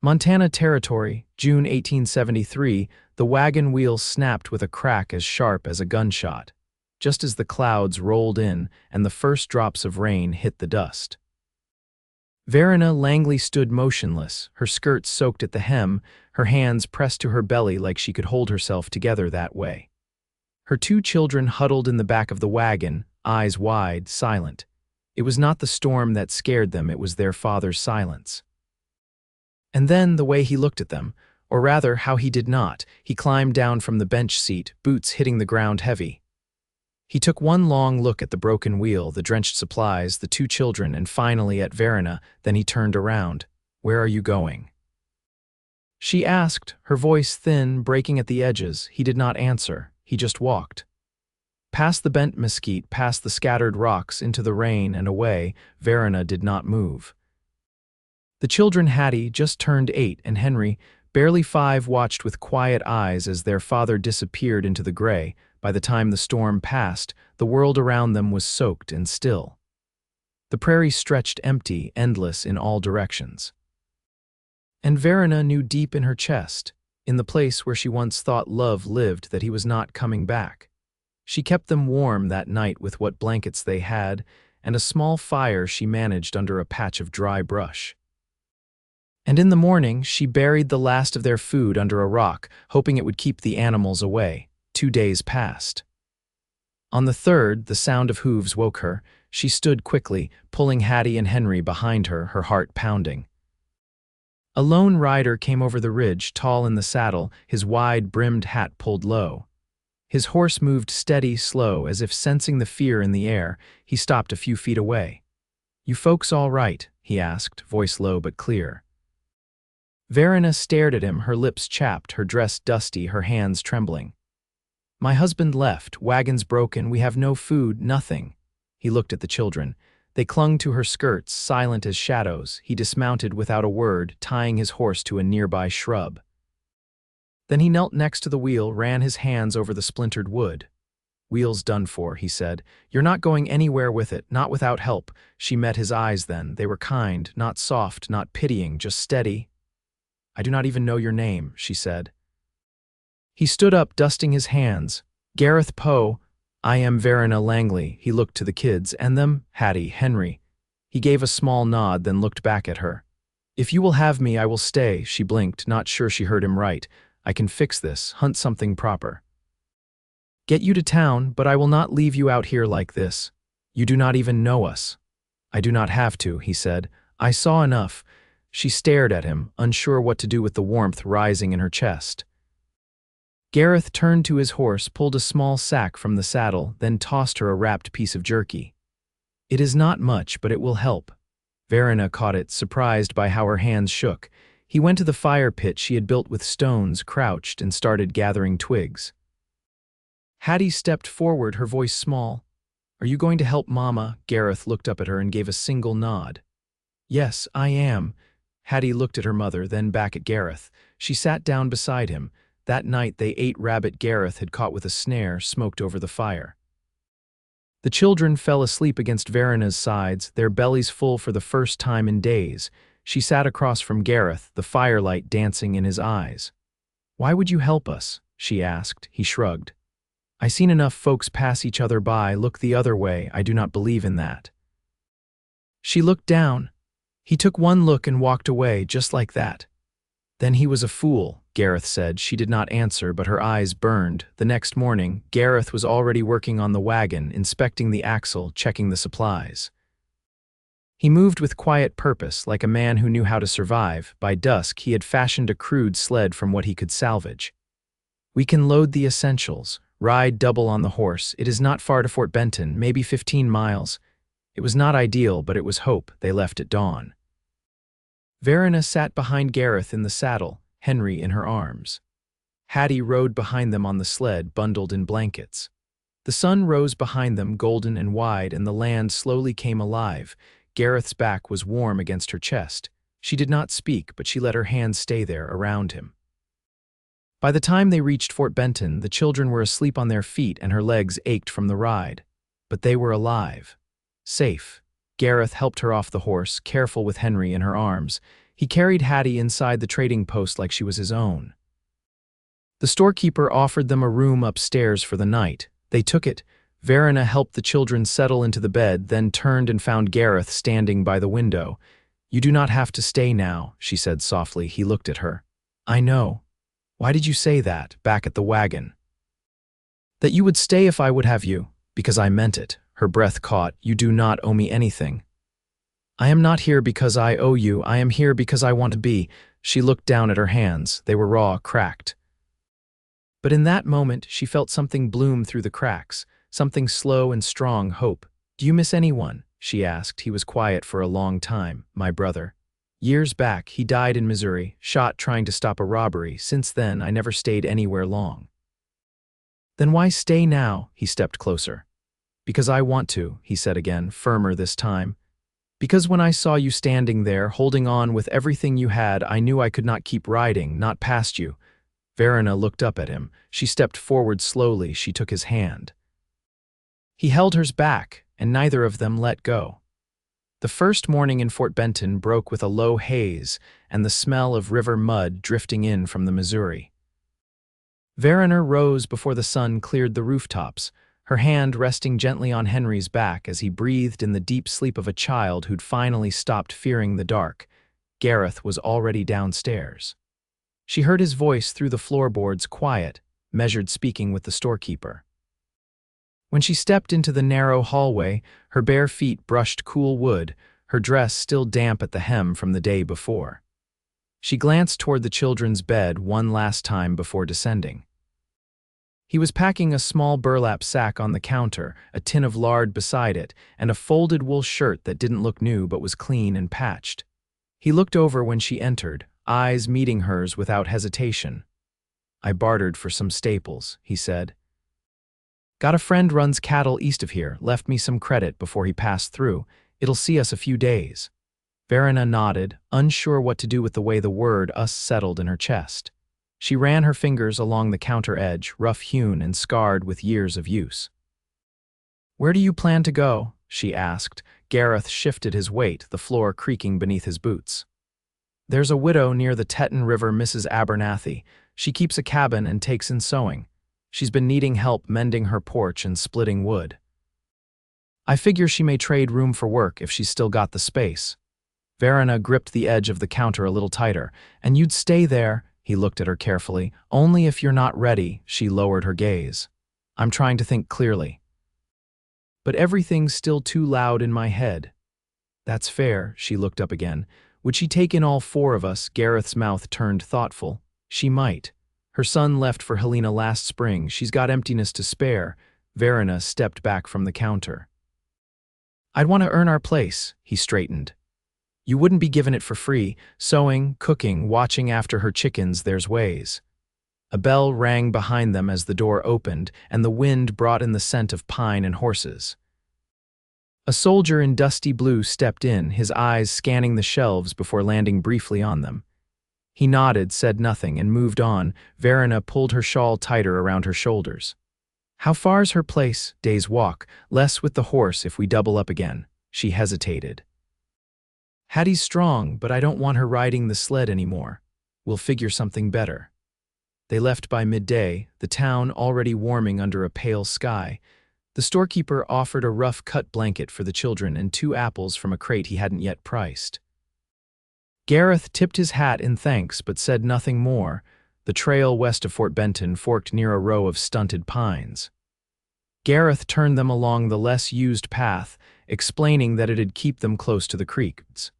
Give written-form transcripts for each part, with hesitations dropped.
Montana Territory, June 1873, the wagon wheels snapped with a crack as sharp as a gunshot, just as the clouds rolled in and the first drops of rain hit the dust. Verena Langley stood motionless, her skirts soaked at the hem, her hands pressed to her belly like she could hold herself together that way. Her two children huddled in the back of the wagon, eyes wide, silent. It was not the storm that scared them, it was their father's silence. And then the way he looked at them, or rather how he did not, he climbed down from the bench seat, boots hitting the ground heavy. He took one long look at the broken wheel, the drenched supplies, the two children, and finally at Verena, then he turned around. "Where are you going?" She asked, her voice thin, breaking at the edges. He did not answer, he just walked. Past the bent mesquite, past the scattered rocks, into the rain and away, Verena did not move. The children, Hattie, just turned 8, and Henry, barely 5, watched with quiet eyes as their father disappeared into the gray. By the time the storm passed, the world around them was soaked and still. The prairie stretched empty, endless in all directions. And Verena knew deep in her chest, in the place where she once thought love lived, that he was not coming back. She kept them warm that night with what blankets they had, and a small fire she managed under a patch of dry brush. And in the morning, she buried the last of their food under a rock, hoping it would keep the animals away. 2 days passed. On the third, the sound of hooves woke her. She stood quickly, pulling Hattie and Henry behind her, her heart pounding. A lone rider came over the ridge, tall in the saddle, his wide-brimmed hat pulled low. His horse moved steady, slow, as if sensing the fear in the air. He stopped a few feet away. "You folks all right?" he asked, voice low but clear. Verena stared at him, her lips chapped, her dress dusty, her hands trembling. "My husband left, wagons broken, we have no food, nothing." He looked at the children. They clung to her skirts, silent as shadows. He dismounted without a word, tying his horse to a nearby shrub. Then he knelt next to the wheel, ran his hands over the splintered wood. "Wheel's done for," he said. "You're not going anywhere with it, not without help." She met his eyes then. They were kind, not soft, not pitying, just steady. "I do not even know your name," she said. He stood up, dusting his hands. "Gareth Poe, I am Verena Langley." He looked to the kids, and them, Hattie, Henry. He gave a small nod, then looked back at her. "If you will have me, I will stay." She blinked, not sure she heard him right. "I can fix this, hunt something proper. Get you to town, but I will not leave you out here like this. You do not even know us." "I do not have to," he said. "I saw enough." She stared at him, unsure what to do with the warmth rising in her chest. Gareth turned to his horse, pulled a small sack from the saddle, then tossed her a wrapped piece of jerky. "It is not much, but it will help." Verena caught it, surprised by how her hands shook. He went to the fire pit she had built with stones, crouched, and started gathering twigs. Hattie stepped forward, her voice small. "Are you going to help Mama?" Gareth looked up at her and gave a single nod. "Yes, I am." Hattie looked at her mother, then back at Gareth. She sat down beside him. That night they ate rabbit Gareth had caught with a snare, smoked over the fire. The children fell asleep against Verena's sides, their bellies full for the first time in days. She sat across from Gareth, the firelight dancing in his eyes. "Why would you help us?" she asked. He shrugged. "I seen enough folks pass each other by, look the other way. I do not believe in that." She looked down. He took one look and walked away, just like that. "Then he was a fool," Gareth said. She did not answer, but her eyes burned. The next morning, Gareth was already working on the wagon, inspecting the axle, checking the supplies. He moved with quiet purpose, like a man who knew how to survive. By dusk, he had fashioned a crude sled from what he could salvage. "We can load the essentials, ride double on the horse. It is not far to Fort Benton, maybe 15 miles. It was not ideal, but it was hope. They left at dawn. Verena sat behind Gareth in the saddle, Henry in her arms. Hattie rode behind them on the sled, bundled in blankets. The sun rose behind them, golden and wide, and the land slowly came alive. Gareth's back was warm against her chest. She did not speak, but she let her hands stay there around him. By the time they reached Fort Benton, the children were asleep on their feet and her legs ached from the ride. But they were alive. Safe. Gareth helped her off the horse, careful with Henry in her arms. He carried Hattie inside the trading post like she was his own. The storekeeper offered them a room upstairs for the night. They took it. Verena helped the children settle into the bed, then turned and found Gareth standing by the window. "You do not have to stay now," she said softly. He looked at her. "I know. Why did you say that, back at the wagon?" "That you would stay if I would have you, because I meant it." Her breath caught. "You do not owe me anything." "I am not here because I owe you. I am here because I want to be." She looked down at her hands. They were raw, cracked. But in that moment, she felt something bloom through the cracks, something slow and strong, hope. "Do you miss anyone?" she asked. He was quiet for a long time. "My brother. Years back, he died in Missouri, shot trying to stop a robbery. Since then, I never stayed anywhere long." "Then why stay now?" He stepped closer. "Because I want to," he said again, firmer this time. "Because when I saw you standing there, holding on with everything you had, I knew I could not keep riding, not past you." Verena looked up at him. She stepped forward slowly. She took his hand. He held hers back, and neither of them let go. The first morning in Fort Benton broke with a low haze and the smell of river mud drifting in from the Missouri. Verena rose before the sun cleared the rooftops, her hand resting gently on Henry's back as he breathed in the deep sleep of a child who'd finally stopped fearing the dark. Gareth was already downstairs. She heard his voice through the floorboards, quiet, measured, speaking with the storekeeper. When she stepped into the narrow hallway, her bare feet brushed cool wood, her dress still damp at the hem from the day before. She glanced toward the children's bed one last time before descending. He was packing a small burlap sack on the counter, a tin of lard beside it, and a folded wool shirt that didn't look new but was clean and patched. He looked over when she entered, eyes meeting hers without hesitation. "I bartered for some staples," he said. "Got a friend runs cattle east of here, left me some credit before he passed through. It'll see us a few days." Verena nodded, unsure what to do with the way the word "us" settled in her chest. She ran her fingers along the counter edge, rough-hewn and scarred with years of use. "Where do you plan to go?" she asked. Gareth shifted his weight, the floor creaking beneath his boots. "There's a widow near the Teton River, Mrs. Abernathy. She keeps a cabin and takes in sewing. She's been needing help mending her porch and splitting wood. I figure she may trade room for work if she's still got the space." Verena gripped the edge of the counter a little tighter. "And you'd stay there?" He looked at her carefully. "Only if you're not ready." She lowered her gaze. "I'm trying to think clearly. But everything's still too loud in my head." "That's fair." She looked up again. "Would she take in all four of us?" Gareth's mouth turned thoughtful. "She might. Her son left for Helena last spring. She's got emptiness to spare." Verena stepped back from the counter. "I'd want to earn our place." He straightened. "You wouldn't be given it for free. Sewing, cooking, watching after her chickens, there's ways." A bell rang behind them as the door opened, and the wind brought in the scent of pine and horses. A soldier in dusty blue stepped in, his eyes scanning the shelves before landing briefly on them. He nodded, said nothing, and moved on. Verena pulled her shawl tighter around her shoulders. "How far's her place?" "Day's walk. Less with the horse if we double up again." She hesitated. "Hattie's strong, but I don't want her riding the sled anymore. We'll figure something better." They left by midday, the town already warming under a pale sky. The storekeeper offered a rough-cut blanket for the children and 2 apples from a crate he hadn't yet priced. Gareth tipped his hat in thanks but said nothing more. The trail west of Fort Benton forked near a row of stunted pines. Gareth turned them along the less used path, explaining that it'd keep them close to the creeks.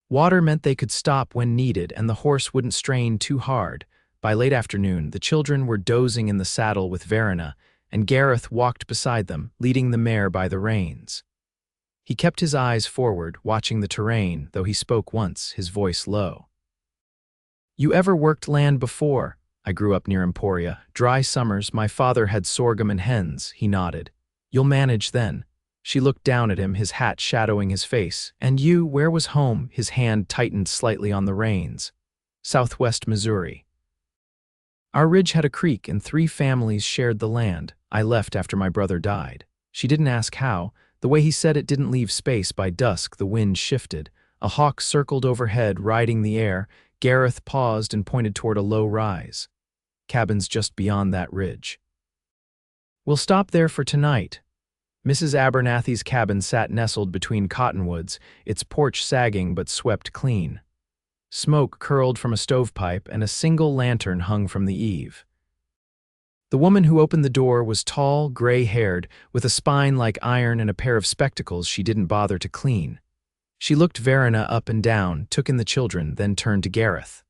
Water meant they could stop when needed and the horse wouldn't strain too hard. By late afternoon, the children were dozing in the saddle with Verena, and Gareth walked beside them, leading the mare by the reins. He kept his eyes forward, watching the terrain, though he spoke once, his voice low. "You ever worked land before?" "I grew up near Emporia. Dry summers, my father had sorghum and hens." He nodded. "You'll manage then." She looked down at him, his hat shadowing his face. "And you, where was home?" His hand tightened slightly on the reins. "Southwest Missouri. Our ridge had a creek and 3 families shared the land. I left after my brother died." She didn't ask how. The way he said it didn't leave space. By dusk, the wind shifted. A hawk circled overhead, riding the air. Gareth paused and pointed toward a low rise. Cabins just beyond that ridge. "We'll stop there for tonight." Mrs. Abernathy's cabin sat nestled between cottonwoods, its porch sagging but swept clean. Smoke curled from a stovepipe, and a single lantern hung from the eave. The woman who opened the door was tall, gray-haired, with a spine like iron and a pair of spectacles she didn't bother to clean. She looked Verena up and down, took in the children, then turned to Gareth.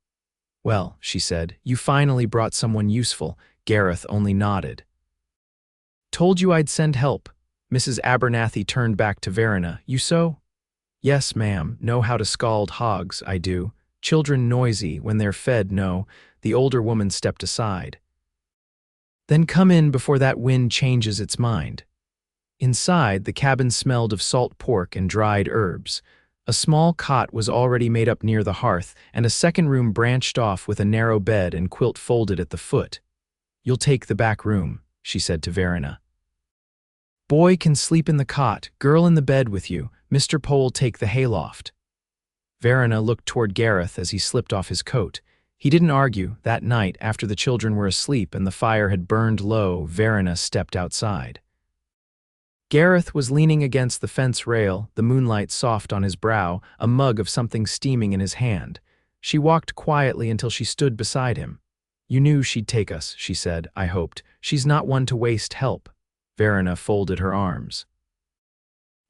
"Well," she said, "you finally brought someone useful." Gareth only nodded. "Told you I'd send help." Mrs. Abernathy turned back to Verena. "You so?" "Yes, ma'am. Know how to scald hogs, I do. Children noisy, when they're fed, no." The older woman stepped aside. "Then come in before that wind changes its mind." Inside, the cabin smelled of salt pork and dried herbs. A small cot was already made up near the hearth, and a second room branched off with a narrow bed and quilt folded at the foot. "You'll take the back room," she said to Verena. "Boy can sleep in the cot, girl in the bed with you. Mr. Poe'll take the hayloft." Verena looked toward Gareth as he slipped off his coat. He didn't argue. That night, after the children were asleep and the fire had burned low, Verena stepped outside. Gareth was leaning against the fence rail, the moonlight soft on his brow, a mug of something steaming in his hand. She walked quietly until she stood beside him. "You knew she'd take us," she said, "I hoped. She's not one to waste help." Verena folded her arms.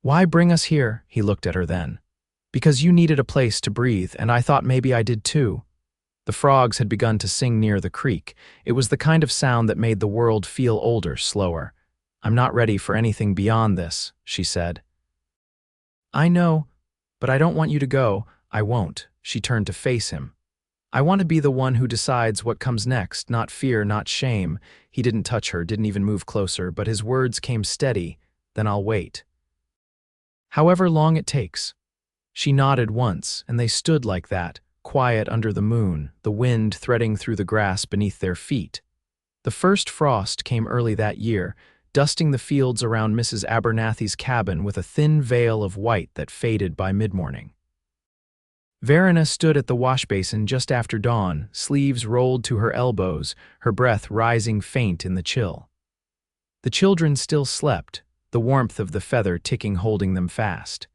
"Why bring us here?" He looked at her then. "Because you needed a place to breathe, and I thought maybe I did too." The frogs had begun to sing near the creek. It was the kind of sound that made the world feel older, slower. "I'm not ready for anything beyond this," she said. "I know, but I don't want you to go." "I won't." She turned to face him. "I want to be the one who decides what comes next, not fear, not shame." He didn't touch her, didn't even move closer, but his words came steady. "Then I'll wait. However long it takes." She nodded once, and they stood like that, quiet under the moon, the wind threading through the grass beneath their feet. The first frost came early that year, dusting the fields around Mrs. Abernathy's cabin with a thin veil of white that faded by mid-morning. Verena stood at the washbasin just after dawn, sleeves rolled to her elbows, her breath rising faint in the chill. The children still slept, the warmth of the feather ticking holding them fast.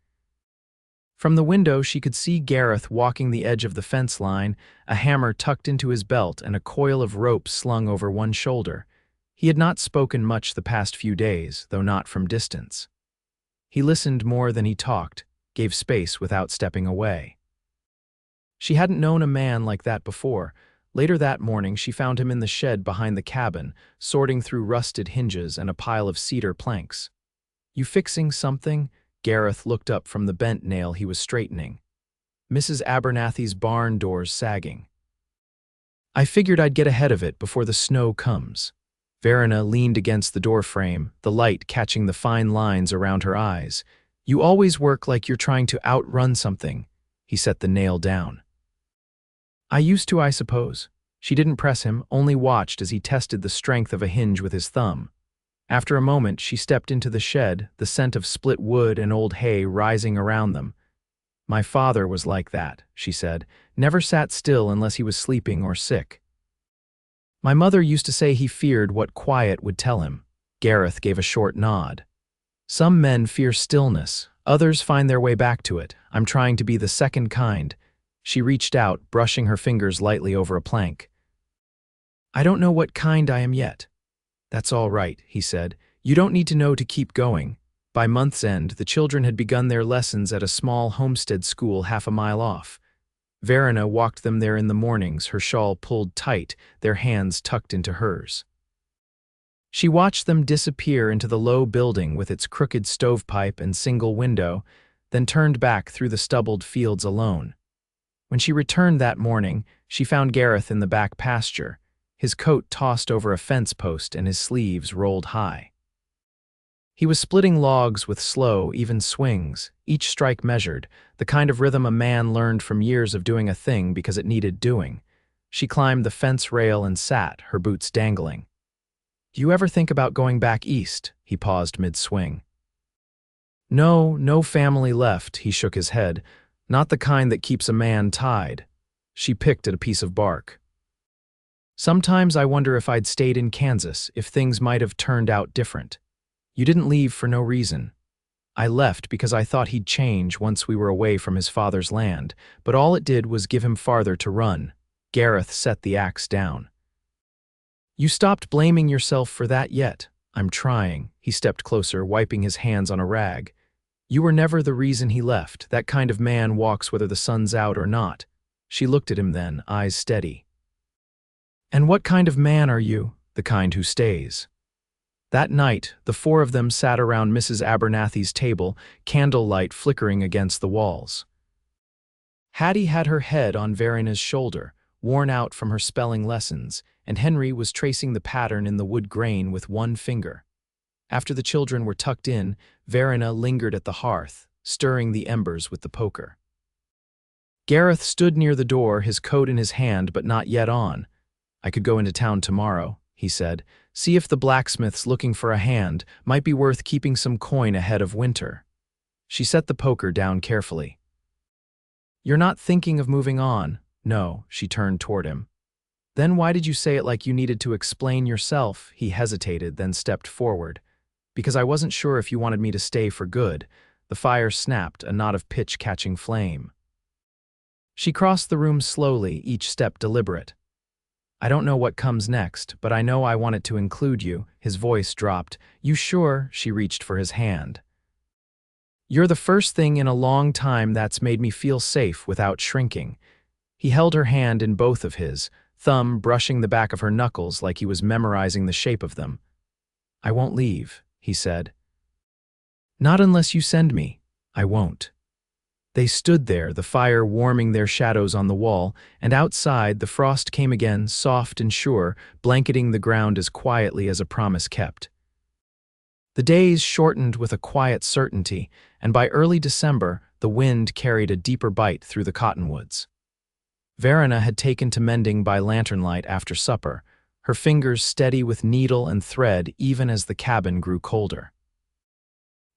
From the window she could see Gareth walking the edge of the fence line, a hammer tucked into his belt and a coil of rope slung over one shoulder. He had not spoken much the past few days, though not from distance. He listened more than he talked, gave space without stepping away. She hadn't known a man like that before. Later that morning she found him in the shed behind the cabin, sorting through rusted hinges and a pile of cedar planks. "You fixing something?" Gareth looked up from the bent nail he was straightening. Mrs. Abernathy's barn doors sagging. "I figured I'd get ahead of it before the snow comes." Verena leaned against the doorframe, the light catching the fine lines around her eyes. "You always work like you're trying to outrun something." He set the nail down. "I used to, I suppose." She didn't press him, only watched as he tested the strength of a hinge with his thumb. After a moment, she stepped into the shed, the scent of split wood and old hay rising around them. "My father was like that," she said, "never sat still unless he was sleeping or sick. My mother used to say he feared what quiet would tell him." Gareth gave a short nod. "Some men fear stillness, others find their way back to it. I'm trying to be the second kind." She reached out, brushing her fingers lightly over a plank. "I don't know what kind I am yet." "That's all right," he said. "You don't need to know to keep going." By month's end, the children had begun their lessons at a small homestead school half a mile off. Verena walked them there in the mornings, her shawl pulled tight, their hands tucked into hers. She watched them disappear into the low building with its crooked stovepipe and single window, then turned back through the stubbled fields alone. When she returned that morning, she found Gareth in the back pasture, his coat tossed over a fence post and his sleeves rolled high. He was splitting logs with slow, even swings, each strike measured, the kind of rhythm a man learned from years of doing a thing because it needed doing. She climbed the fence rail and sat, her boots dangling. "Do you ever think about going back east?" He paused mid-swing. "No family left," he shook his head. Not the kind that keeps a man tied. She picked at a piece of bark. Sometimes I wonder if I'd stayed in Kansas, if things might have turned out different. You didn't leave for no reason. I left because I thought he'd change once we were away from his father's land, but all it did was give him farther to run. Gareth set the axe down. You stopped blaming yourself for that yet. I'm trying. He stepped closer, wiping his hands on a rag. You were never the reason he left. That kind of man walks whether the sun's out or not. She looked at him then, eyes steady. And what kind of man are you? The kind who stays. That night, the four of them sat around Mrs. Abernathy's table, candlelight flickering against the walls. Hattie had her head on Verena's shoulder, worn out from her spelling lessons, and Henry was tracing the pattern in the wood grain with one finger. After the children were tucked in, Verena lingered at the hearth, stirring the embers with the poker. Gareth stood near the door, his coat in his hand but not yet on. I could go into town tomorrow, he said. See if the blacksmith's looking for a hand. Might be worth keeping some coin ahead of winter. She set the poker down carefully. You're not thinking of moving on? No, she turned toward him. Then why did you say it like you needed to explain yourself? He hesitated, then stepped forward. Because I wasn't sure if you wanted me to stay for good. The fire snapped, a knot of pitch catching flame. She crossed the room slowly, each step deliberate. I don't know what comes next, but I know I want it to include you. His voice dropped. You sure? She reached for his hand. You're the first thing in a long time that's made me feel safe without shrinking. He held her hand in both of his, thumb brushing the back of her knuckles like he was memorizing the shape of them. I won't leave, he said. Not unless you send me. I won't. They stood there, the fire warming their shadows on the wall, and outside the frost came again, soft and sure, blanketing the ground as quietly as a promise kept. The days shortened with a quiet certainty, and by early December, the wind carried a deeper bite through the cottonwoods. Verena had taken to mending by lanternlight after supper, her fingers steady with needle and thread even as the cabin grew colder.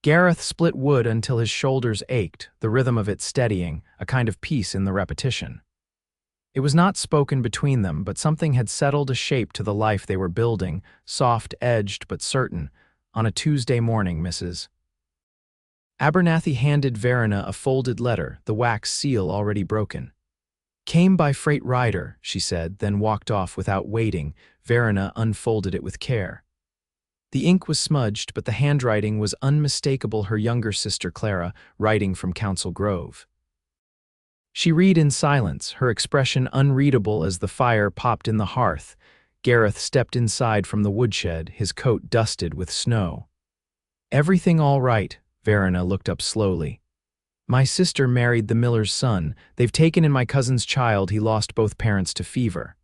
Gareth split wood until his shoulders ached, the rhythm of it steadying, a kind of peace in the repetition. It was not spoken between them, but something had settled a shape to the life they were building, soft-edged but certain. On a Tuesday morning, Mrs. Abernathy handed Verena a folded letter, the wax seal already broken. Came by freight rider, she said, then walked off without waiting. Verena unfolded it with care. The ink was smudged, but the handwriting was unmistakable, her younger sister Clara, writing from Council Grove. She read in silence, her expression unreadable as the fire popped in the hearth. Gareth stepped inside from the woodshed, his coat dusted with snow. Everything all right, Verena looked up slowly. My sister married the miller's son. They've taken in my cousin's child. He lost both parents to fever.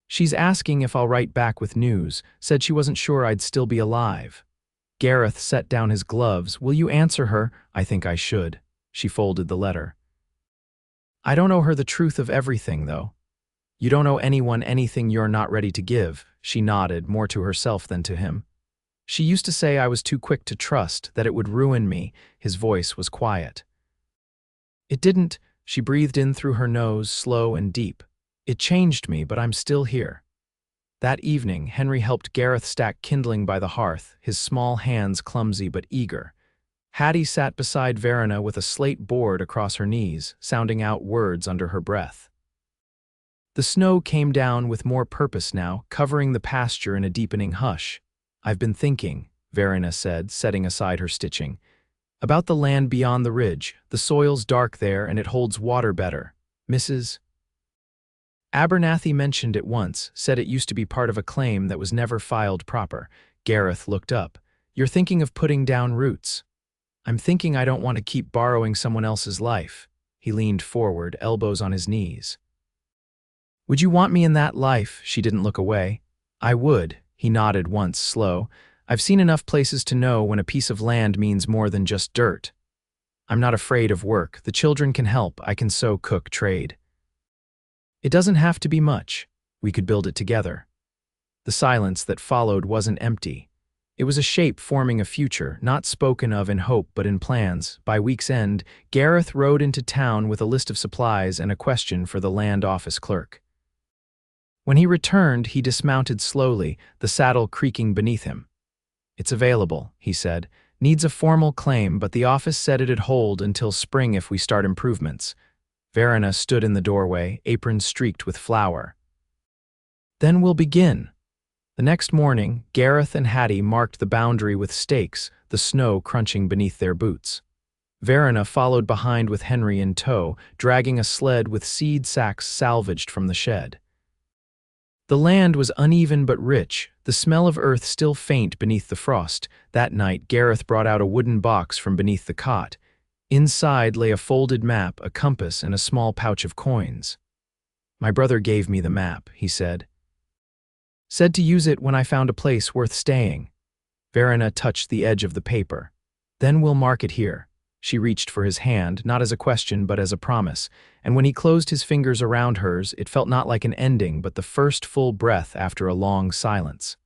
She's asking if I'll write back with news, said she wasn't sure I'd still be alive. Gareth set down his gloves. Will you answer her? I think I should. She folded the letter. I don't owe her the truth of everything, though. You don't owe anyone anything you're not ready to give. She nodded, more to herself than to him. She used to say I was too quick to trust, that it would ruin me. His voice was quiet. It didn't. She breathed in through her nose, slow and deep. It changed me, but I'm still here. That evening, Henry helped Gareth stack kindling by the hearth, his small hands clumsy but eager. Hattie sat beside Verena with a slate board across her knees, sounding out words under her breath. The snow came down with more purpose now, covering the pasture in a deepening hush. I've been thinking, Verena said, setting aside her stitching, about the land beyond the ridge. The soil's dark there and it holds water better. Mrs. Abernathy mentioned it once, said it used to be part of a claim that was never filed proper. Gareth looked up. You're thinking of putting down roots. I'm thinking I don't want to keep borrowing someone else's life. He leaned forward, elbows on his knees. Would you want me in that life? She didn't look away. I would. He nodded once, slow. I've seen enough places to know when a piece of land means more than just dirt. I'm not afraid of work. The children can help. I can sew, cook, trade. It doesn't have to be much. We could build it together. The silence that followed wasn't empty. It was a shape forming a future, not spoken of in hope but in plans. By week's end, Gareth rode into town with a list of supplies and a question for the land office clerk. When he returned, he dismounted slowly, the saddle creaking beneath him. "It's available," he said. "Needs a formal claim, but the office said it'd hold until spring if we start improvements." Verena stood in the doorway, apron streaked with flour. "Then we'll begin." The next morning, Gareth and Hattie marked the boundary with stakes, the snow crunching beneath their boots. Verena followed behind with Henry in tow, dragging a sled with seed sacks salvaged from the shed. The land was uneven but rich, the smell of earth still faint beneath the frost. That night, Gareth brought out a wooden box from beneath the cot. Inside lay a folded map, a compass, and a small pouch of coins. "My brother gave me the map," he said. "Said to use it when I found a place worth staying." Verena touched the edge of the paper. "Then we'll mark it here." She reached for his hand, not as a question but as a promise, and when he closed his fingers around hers, it felt not like an ending but the first full breath after a long silence.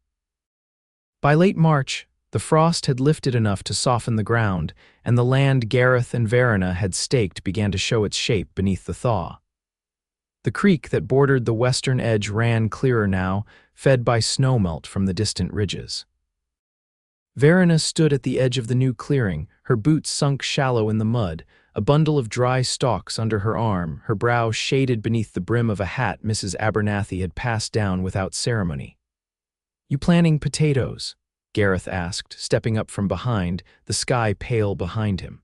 By late March, the frost had lifted enough to soften the ground, and the land Gareth and Verena had staked began to show its shape beneath the thaw. The creek that bordered the western edge ran clearer now, fed by snowmelt from the distant ridges. Verena stood at the edge of the new clearing, her boots sunk shallow in the mud, a bundle of dry stalks under her arm, her brow shaded beneath the brim of a hat Mrs. Abernathy had passed down without ceremony. "You planting potatoes?" Gareth asked, stepping up from behind, the sky pale behind him.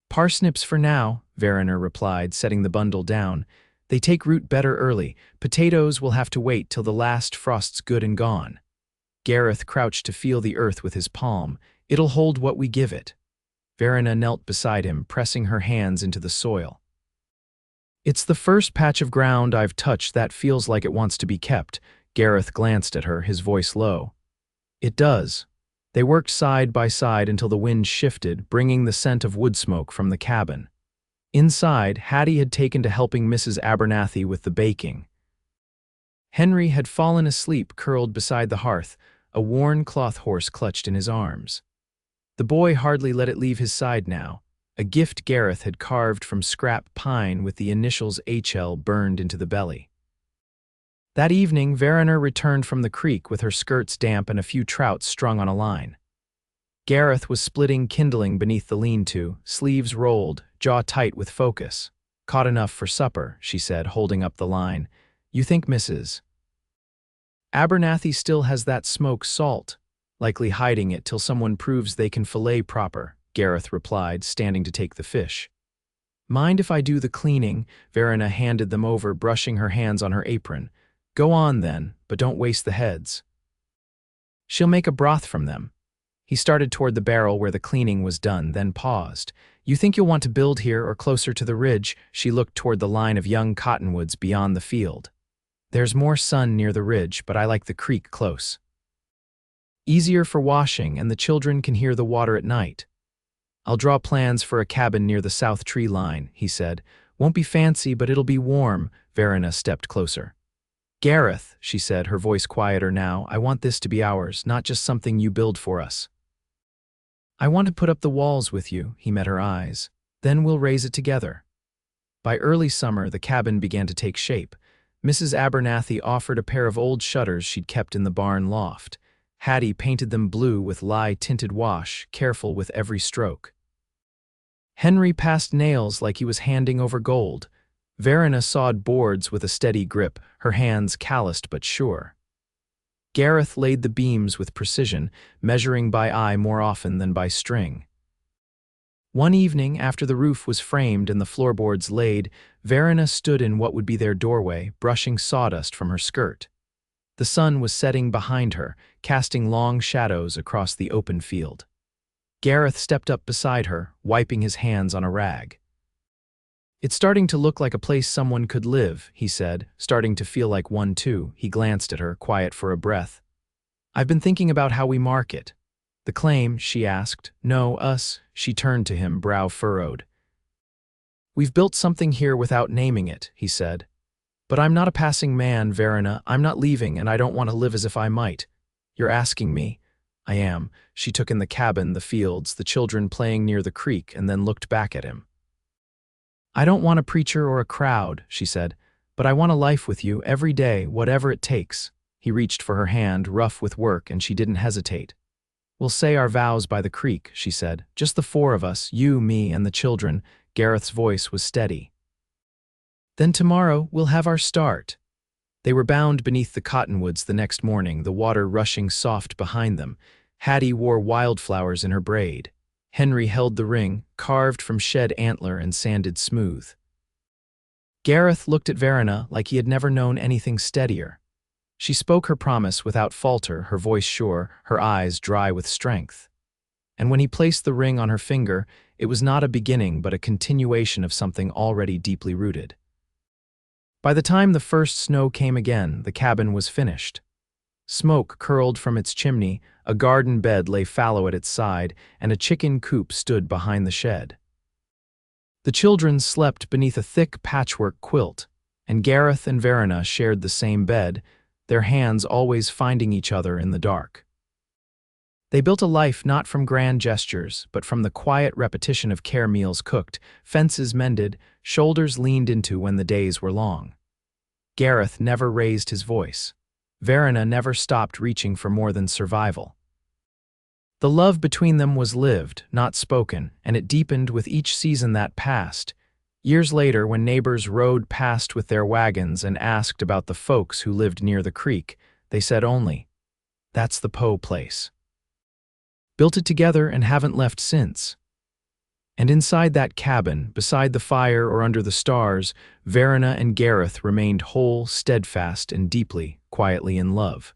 "Parsnips for now," Verena replied, setting the bundle down. "They take root better early. Potatoes will have to wait till the last frost's good and gone." Gareth crouched to feel the earth with his palm. "It'll hold what we give it." Verena knelt beside him, pressing her hands into the soil. "It's the first patch of ground I've touched that feels like it wants to be kept." Gareth glanced at her, his voice low. "It does." They worked side by side until the wind shifted, bringing the scent of wood smoke from the cabin. Inside, Hattie had taken to helping Mrs. Abernathy with the baking. Henry had fallen asleep curled beside the hearth, a worn cloth horse clutched in his arms. The boy hardly let it leave his side now, a gift Gareth had carved from scrap pine with the initials HL burned into the belly. That evening, Verena returned from the creek with her skirts damp and a few trout strung on a line. Gareth was splitting kindling beneath the lean-to, sleeves rolled, jaw tight with focus. "Caught enough for supper," she said, holding up the line. "You think Mrs. Abernathy still has that smoke salt, likely hiding it till someone proves they can fillet proper," Gareth replied, standing to take the fish. "Mind if I do the cleaning?" Verena handed them over, brushing her hands on her apron. "Go on then, but don't waste the heads. She'll make a broth from them." He started toward the barrel where the cleaning was done, then paused. "You think you'll want to build here or closer to the ridge?" She looked toward the line of young cottonwoods beyond the field. "There's more sun near the ridge, but I like the creek close. Easier for washing, and the children can hear the water at night." "I'll draw plans for a cabin near the south tree line," he said. "Won't be fancy, but it'll be warm." Verena stepped closer. "Gareth," she said, her voice quieter now, "I want this to be ours, not just something you build for us. I want to put up the walls with you." He met her eyes. "Then we'll raise it together." By early summer, the cabin began to take shape. Mrs. Abernathy offered a pair of old shutters she'd kept in the barn loft. Hattie painted them blue with lye-tinted wash, careful with every stroke. Henry passed nails like he was handing over gold. Verena sawed boards with a steady grip, her hands calloused but sure. Gareth laid the beams with precision, measuring by eye more often than by string. One evening, after the roof was framed and the floorboards laid, Verena stood in what would be their doorway, brushing sawdust from her skirt. The sun was setting behind her, casting long shadows across the open field. Gareth stepped up beside her, wiping his hands on a rag. "It's starting to look like a place someone could live," he said, starting to feel like one too. He glanced at her, quiet for a breath. "I've been thinking about how we mark it." "The claim?" she asked. "No, us." She turned to him, brow furrowed. "We've built something here without naming it," he said. "But I'm not a passing man, Verena. I'm not leaving, and I don't want to live as if I might." "You're asking me." I am. She took in the cabin, the fields, the children playing near the creek, and then looked back at him. I don't want a preacher or a crowd, she said, but I want a life with you every day, whatever it takes. He reached for her hand, rough with work, and she didn't hesitate. We'll say our vows by the creek, she said. Just the four of us, you, me, and the children. Gareth's voice was steady. Then tomorrow we'll have our start. They were bound beneath the cottonwoods the next morning, the water rushing soft behind them. Hattie wore wildflowers in her braid. Henry held the ring, carved from shed antler and sanded smooth. Gareth looked at Verena like he had never known anything steadier. She spoke her promise without falter, her voice sure, her eyes dry with strength. And when he placed the ring on her finger, it was not a beginning but a continuation of something already deeply rooted. By the time the first snow came again, the cabin was finished. Smoke curled from its chimney, a garden bed lay fallow at its side, and a chicken coop stood behind the shed. The children slept beneath a thick patchwork quilt, and Gareth and Verena shared the same bed, their hands always finding each other in the dark. They built a life not from grand gestures, but from the quiet repetition of care meals cooked, fences mended, shoulders leaned into when the days were long. Gareth never raised his voice. Verena never stopped reaching for more than survival. The love between them was lived, not spoken, and it deepened with each season that passed. Years later, when neighbors rode past with their wagons and asked about the folks who lived near the creek, they said only, "That's the Poe place. Built it together and haven't left since." And inside that cabin, beside the fire or under the stars, Verena and Gareth remained whole, steadfast, and deeply, quietly in love.